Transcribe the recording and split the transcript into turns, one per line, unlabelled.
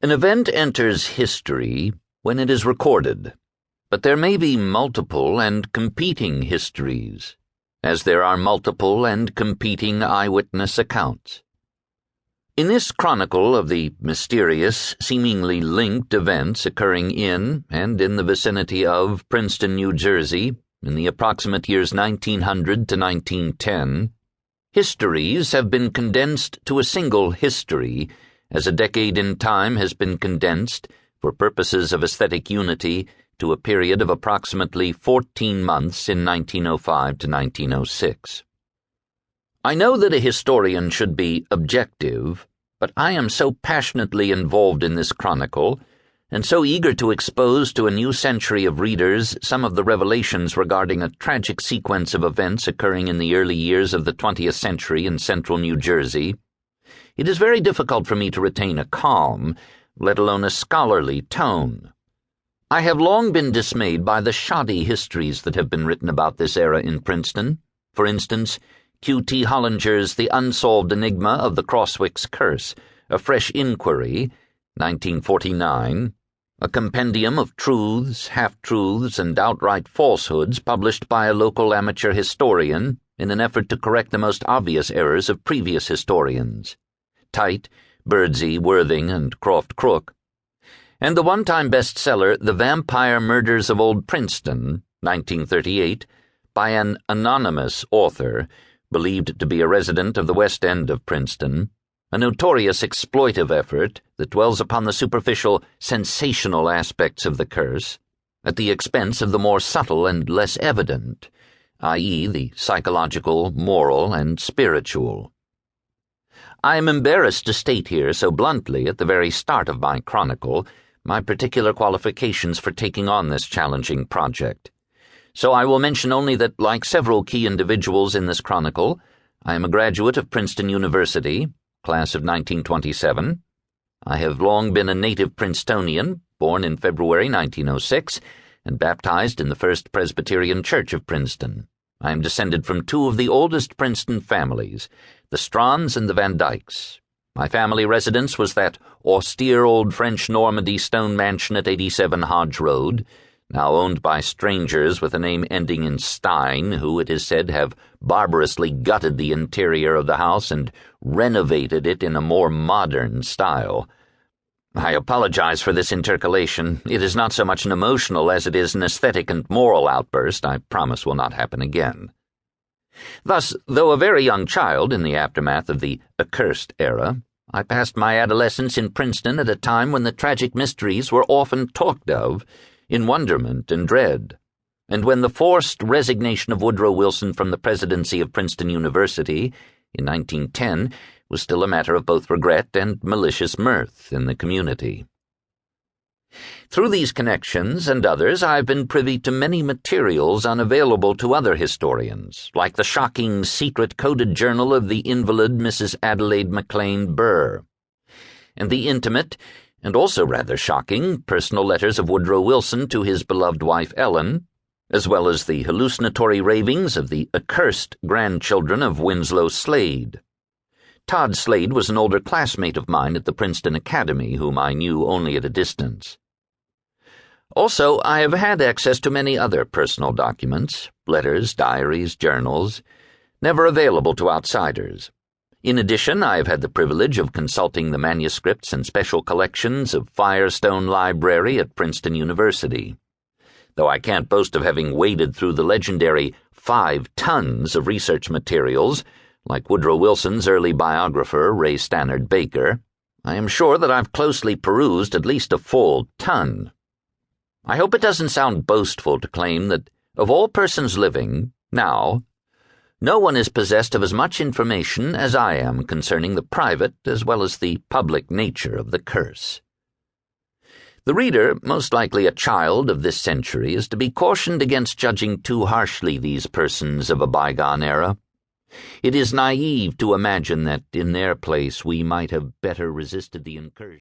An event enters history when it is recorded, but there may be multiple and competing histories, as there are multiple and competing eyewitness accounts. In this chronicle of the mysterious, seemingly linked events occurring in and in the vicinity of Princeton, New Jersey, in the approximate years 1900 to 1910, histories have been condensed to a single history, as a decade in time has been condensed, for purposes of aesthetic unity, to a period of approximately 14 months in 1905 to 1906. I know that a historian should be objective, but I am so passionately involved in this chronicle, and so eager to expose to a new century of readers some of the revelations regarding a tragic sequence of events occurring in the early years of the 20th century in central New Jersey. It is very difficult for me to retain a calm, let alone a scholarly tone. I have long been dismayed by the shoddy histories that have been written about this era in Princeton. For instance, Q.T. Hollinger's The Unsolved Enigma of the Crosswicks Curse, a Fresh Inquiry, 1949, a compendium of truths, half-truths, and outright falsehoods published by a local amateur historian in an effort to correct the most obvious errors of previous historians. Tite, Birdsey, Worthing, and Croft Crook, and the one-time bestseller The Vampire Murders of Old Princeton, 1938, by an anonymous author, believed to be a resident of the West End of Princeton, a notorious exploitive effort that dwells upon the superficial, sensational aspects of the curse, at the expense of the more subtle and less evident, i.e., the psychological, moral, and spiritual. I am embarrassed to state here so bluntly at the very start of my chronicle my particular qualifications for taking on this challenging project. So I will mention only that, like several key individuals in this chronicle, I am a graduate of Princeton University, class of 1927. I have long been a native Princetonian, born in February 1906, and baptized in the First Presbyterian Church of Princeton. I am descended from two of the oldest Princeton families, the Strands and the Van Dykes. My family residence was that austere old French Normandy stone mansion at 87 Hodge Road, now owned by strangers with a name ending in Stein, who, it is said, have barbarously gutted the interior of the house and renovated it in a more modern style. I apologize for this intercalation. It is not so much an emotional as it is an aesthetic and moral outburst I promise will not happen again. Thus, though a very young child in the aftermath of the Accursed era, I passed my adolescence in Princeton at a time when the tragic mysteries were often talked of in wonderment and dread, and when the forced resignation of Woodrow Wilson from the presidency of Princeton University in 1910 was still a matter of both regret and malicious mirth in the community. Through these connections and others, I have been privy to many materials unavailable to other historians, like the shocking secret coded journal of the invalid Mrs. Adelaide McLean Burr, and the intimate, and also rather shocking, personal letters of Woodrow Wilson to his beloved wife Ellen, as well as the hallucinatory ravings of the accursed grandchildren of Winslow Slade. Todd Slade was an older classmate of mine at the Princeton Academy, whom I knew only at a distance. Also, I have had access to many other personal documents, letters, diaries, journals, never available to outsiders. In addition, I have had the privilege of consulting the manuscripts and special collections of Firestone Library at Princeton University. Though I can't boast of having waded through the legendary 5 tons of research materials, like Woodrow Wilson's early biographer, Ray Stannard Baker, I am sure that I've closely perused at least a full ton. I hope it doesn't sound boastful to claim that, of all persons living, now, no one is possessed of as much information as I am concerning the private as well as the public nature of the curse. The reader, most likely a child of this century, is to be cautioned against judging too harshly these persons of a bygone era. It is naive to imagine that, in their place, we might have better resisted the incursion.